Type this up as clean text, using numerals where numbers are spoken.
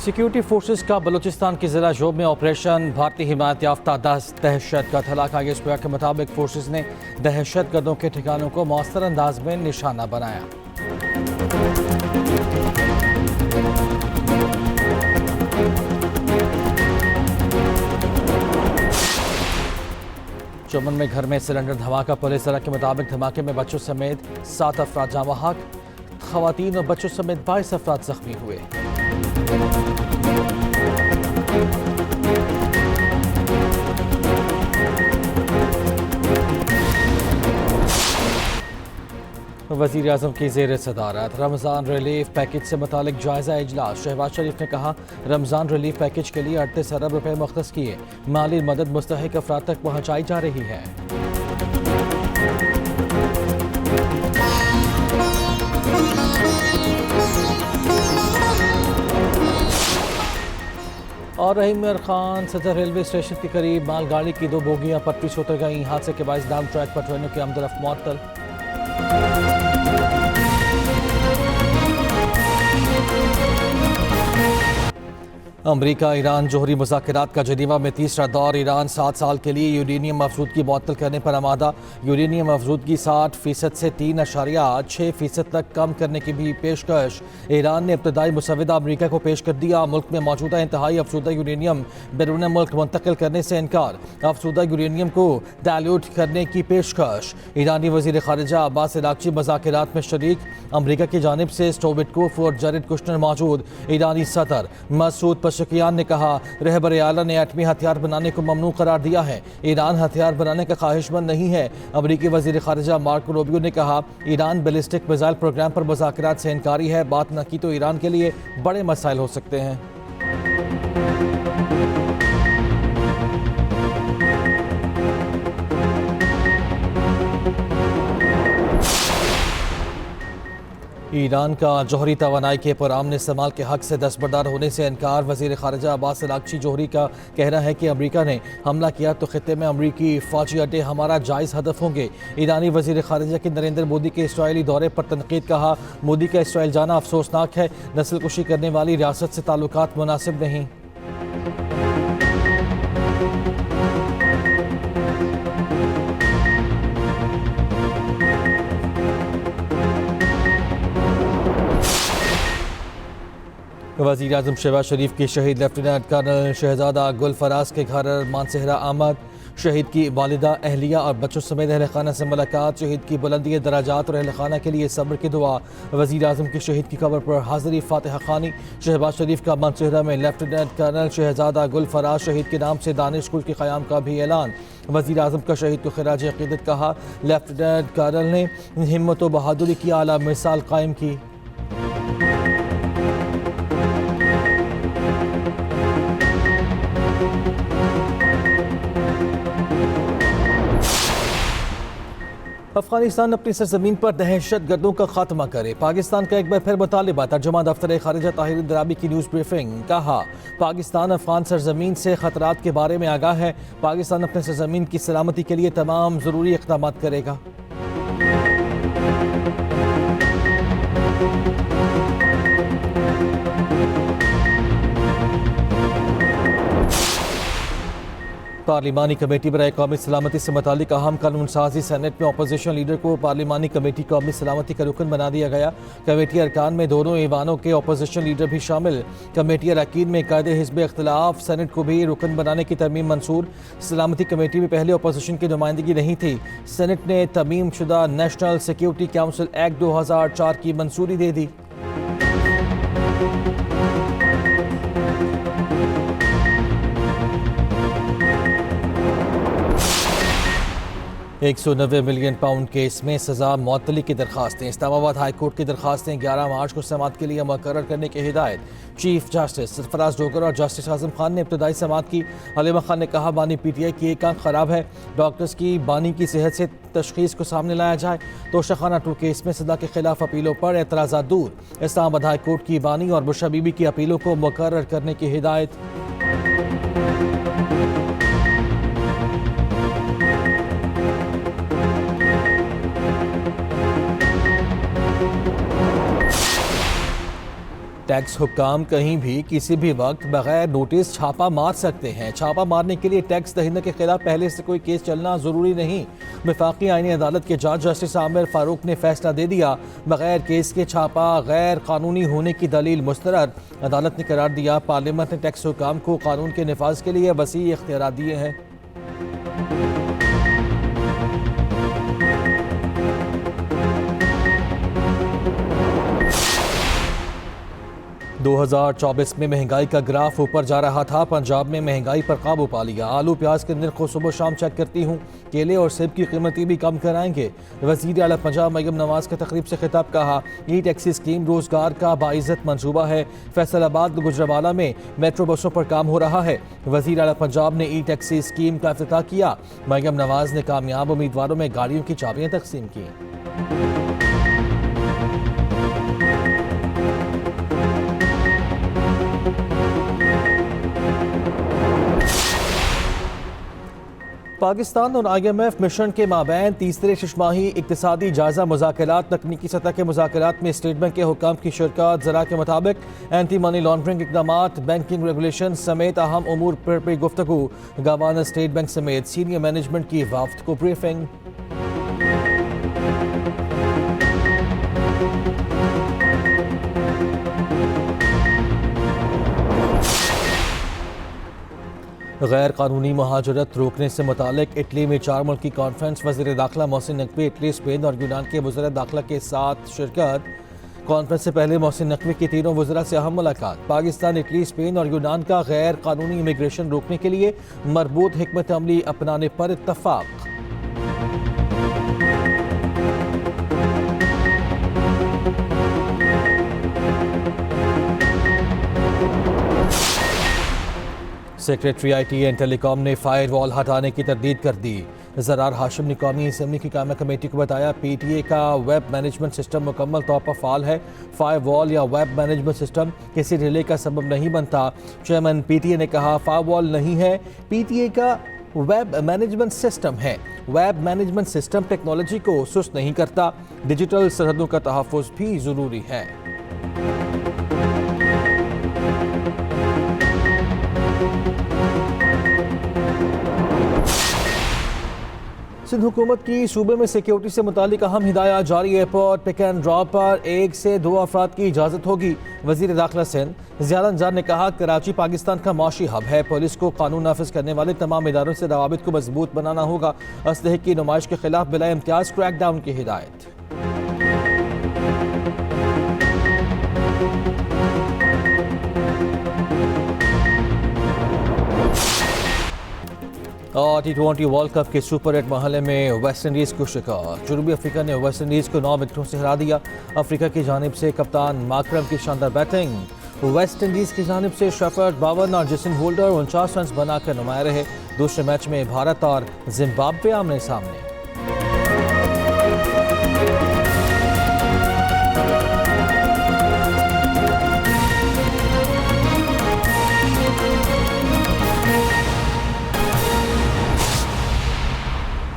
Security forces का बलूचिस्तान के जिला जोब में ऑपरेशन। भारतीय हिमायत याफ्ता 10 दहशतगर्द हलाक। आगे स्क्वायर के मुताबिक फोर्सेस ने दहशतगर्दों के ठिकानों को मौसर अंदाज में निशाना बनाया। चमन में घर में सिलेंडर धमाका। पुलिस जिला के मुताबिक धमाके में बच्चों समेत 7 अफराद जाँ बहक। खवातीन और बच्चों समेत 22 अफराद जख्मी हुए। वज़ीर आज़म की ज़ेर सदारत रमज़ान रिलीफ पैकेज से मुतालिक जायज़ा इजलास। शहबाज शरीफ ने कहा, रमज़ान रिलीफ पैकेज के लिए 38 अरब रुपए मुख्तस किए। माली मदद मुस्तहिक अफराद तक पहुँचाई जा रही है। और रहीम मियां खान सदर रेलवे स्टेशन के करीब मालगाड़ी की 2 बोगियां पटरी से उतर गईं। हादसे के बायस डाउन ट्रैक पर ट्रेनों की आमदरफ्त मुअत्तल। अमरीका ईरान जोहरी मुज़ाकरात का जनीवा में तीसरा दौर। ईरान 7 साल के लिए यूरेनियम अफजूदगी मुअत्तल करने पर आमादा। यूरेनियम अफजूदगी 60% से 3.6% तक कम करने की भी पेशकश। ईरान ने इब्तदाई मुसविदा अमरीका को पेश कर दिया। मुल्क में मौजूदा इंतहाई अफजूदा यूरेनियम बैरून मुल्क मुंतकिल करने से इनकार। अफजूदा यूरेनियम को डायल्यूट करने की पेशकश। ईरानी वज़ीर ख़ारिजा अब्बास अराग़ची मुज़ाकरात में शरीक। अमरीका की जानिब से स्टोविटकोफ और जरेड कुश्नर मौजूद। ईरानी सदर मसूद पशकियान ने कहा, रहबर आला ने एटमी हथियार बनाने को ममनू करार दिया है। ईरान हथियार बनाने का ख्वाहिशमंद नहीं है। अमरीकी वज़ीर ख़ारिजा मार्को रूबियो ने कहा, ईरान बैलिस्टिक मिसाइल प्रोग्राम पर मुज़ाकरात से इनकारी है। बात न की तो ईरान के लिए बड़े मसाइल हो सकते हैं। ईरान का जौहरी तवानाई के पुरअमन इस्तेमाल के हक से दस्तबरदार होने से इनकार। वज़ीर ख़ारिजा अब्बास अराग़ची जोहरी का कहना है कि अमरीका ने हमला किया तो खित्ते में अमरीकी फ़ौजी अड्डे हमारा जायज़ हदफ होंगे। ईरानी वज़ीर ख़ारिजा के नरेंद्र मोदी के इसराइली दौरे पर तनकीद। कहा, मोदी का इसराइल जाना अफसोसनाक है। नस्लकुशी करने वाली रियासत से ताल्लुकात मुनासिब नहीं। वज़ीर आज़म शहबाज शरीफ की शहीद लेफ्टिनेंट कर्नल शहजादा गुल फराज के घर मानसहरा आमद। शहीद की वालिदा, अहलिया और बच्चों समेत अहल खाना से मुलाकात। शहीद की बुलंदी दराजात और अहल खाना के लिए सब्र की दुआ। वज़ीर आज़म की शहीद की कब्र पर हाज़िरी फातिहा खानी। शहबाज शरीफ का मानसहरा में लेफ्टिनेंट कर्नल शहजादा गुल फराज शहीद के नाम से दानिश स्कूल के क़याम का भी ऐलान। वज़ीर आज़म का शहीद को खिराज अक़ीदत। कहा, लेफ्टिनेंट कर्नल ने हिम्मत व बहादुरी की आला मिसाल कायम की। अफगानिस्तान अपनी सरजमीन पर दहशत गर्दों का खात्मा करे। पाकिस्तान का एक बार फिर मुतालिबा। तर्जुमा दफ्तर ख़ारिजा ताहिर दराबी की न्यूज़ ब्रीफिंग। कहा, पाकिस्तान अफगान सरजमीन से ख़तरात के बारे में आगाह है। पाकिस्तान अपने सरजमीन की सलामती के लिए तमाम ज़रूरी इक़दाम करेगा। पार्लिमानी कमेटी बराए कौमी सलामती से मुतालिक अहम कानून साजी। सेनेट में अपोजिशन लीडर को पार्लिमानी कमेटी कौमी सलामती का रुकन बना दिया गया। कमेटी अरकान में दोनों ईवानों के अपोजिशन लीडर भी शामिल। कमेटी अरकान में कायदे हिज़्ब इख्तिलाफ। सेनेट को भी रुकन बनाने की तरमीम मंसूर। सलामती कमेटी में पहले अपोजिशन की नुमाइंदगी नहीं थी। सेनेट ने तरमीम शुदा नेशनल सिक्योरिटी काउंसिल एक्ट 2004 की मंजूरी दे दी। 190 मिलियन पाउंड केस में सजा मुअत्तली की दरखास्तें। इस्लामाबाद हाई कोर्ट की दरखास्तें 11 मार्च को समाअत के लिए मुकर्रर करने की हिदायत। चीफ जस्टिस सरफराज डोगर और जस्टिस आजम खान ने इब्तदाई समाअत की। हलीमा खान ने कहा, बानी पीटीआई की एक आंख खराब है। डॉक्टर्स की बानी की सेहत से तशखीस को सामने लाया जाए। तोशाखाना 2 केस में सजा के खिलाफ अपीलों पर एतराज़ात दूर। इस्लामाबाद हाई कोर्ट की बानी और बुशरा बीबी की अपीलों को मुकर्रर करने की हिदायत। टैक्स हुक्काम कहीं भी किसी भी वक्त बगैर नोटिस छापा मार सकते हैं। छापा मारने के लिए टैक्स दहिंदे के खिलाफ पहले से कोई केस चलना जरूरी नहीं। वफाकी आईनी अदालत के जज जस्टिस आमिर फारूक ने फैसला दे दिया, बगैर केस के छापा गैर कानूनी होने की दलील मुस्तरद। अदालत ने करार दिया, पार्लियामेंट ने टैक्स हुक्काम को कानून के निफाज के लिए वसी इख्तियार दिए हैं। 2024 में महंगाई का ग्राफ ऊपर जा रहा था। पंजाब में महंगाई पर काबू पा लिया। आलू प्याज के निर्ख को सुबह शाम चेक करती हूँ। केले और सेब की कीमतें भी कम कराएंगे। वज़ीर आला पंजाब मरियम नवाज के तकरीब से खिताब, कहा ई टैक्सी स्कीम रोजगार का बाइज़्ज़त मंसूबा है। फैसलाबाद गुजरावाला में मेट्रो बसों पर काम हो रहा है। वज़ीर आला पंजाब ने ई टैक्सी स्कीम का इफ्तिताह किया। मरियम नवाज ने कामयाब उम्मीदवारों में गाड़ियों की चाबियाँ तकसीम की। पाकिस्तान और IMF मिशन के माबैन तीसरे शशमाही इक्तिसादी जायजा मुज़ाकरात। तकनीकी सतह के मुज़ाकरात में स्टेट बैंक के हुक्काम की शिरकत। ज़रा के मुताबिक एंटी मनी लॉन्ड्रिंग इक़दामात, बैंकिंग रेगुलेशन समेत अहम उमूर पर गुफ्तगू। गवर्नर स्टेट बैंक समेत सीनियर मैनेजमेंट की वफ़द को ब्रीफिंग। गैर कानूनी महाजरत रोकने से मुतालिक इटली में 4 मुल्की कॉन्फ्रेंस। वज़ीर दाखिला मोहसिन नकवी इटली, स्पेन और यूनान के वज़ीर दाखिला के साथ शिरकत। कॉन्फ्रेंस से पहले मोहसिन नकवी की तीनों वज़रा से अहम मुलाकात। पाकिस्तान, इटली, स्पेन और यूनान का गैर कानूनी इमिग्रेशन रोकने के लिए मरबूत हिकमत अमली अपनाने पर इत्तफाक। सेक्रेटरी IT एंड टेलीकॉम ने फायर वॉल हटाने की तरदीद कर दी। ज़रार हाशिम ने कौमी असम्बली की कायमा कमेटी को बताया, PTA का वेब मैनेजमेंट सिस्टम मुकम्मल तौर पर फाल है। फायर वॉल या वेब मैनेजमेंट सिस्टम किसी डिले का सबब नहीं बनता। चेयरमैन PTA ने कहा, फायर वॉल नहीं है, PTA का वेब मैनेजमेंट सिस्टम है। वेब मैनेजमेंट सिस्टम टेक्नोलॉजी को सुस्त नहीं करता। डिजिटल सरहदों का तहफ़्फ़ुज़ भी ज़रूरी है। सिंध हुकूमत की सूबे में सिक्योरिटी से मुतालिक अहम हिदायत जारी। एयरपोर्ट पिक एंड ड्रॉप पर 1 से 2 अफराद की इजाज़त होगी। वज़ीर दाखिला सिंध ज़ियादा अंजार ने कहा, कराची पाकिस्तान का माशी हब है। पुलिस को कानून नाफिज करने वाले तमाम इदारों से रवाबित को मजबूत बनाना होगा। असलहे की नुमाइश के खिलाफ बिला इम्तियाज़ क्रैकडाउन की हिदायत। और T20 वर्ल्ड कप के सुपर 8 मरहले में वेस्ट इंडीज़ को शिकस्त। जनूबी अफ्रीका ने वेस्ट इंडीज़ को 9 विकेटों से हरा दिया। अफ्रीका की जानिब से कप्तान माकरम की शानदार बैटिंग। वेस्ट इंडीज़ की जानिब से शेफर्ड, बावन और जेसन होल्डर 49 रन बनाकर नुमाया रहे। दूसरे मैच में भारत और जिम्बाब्वे आमने सामने।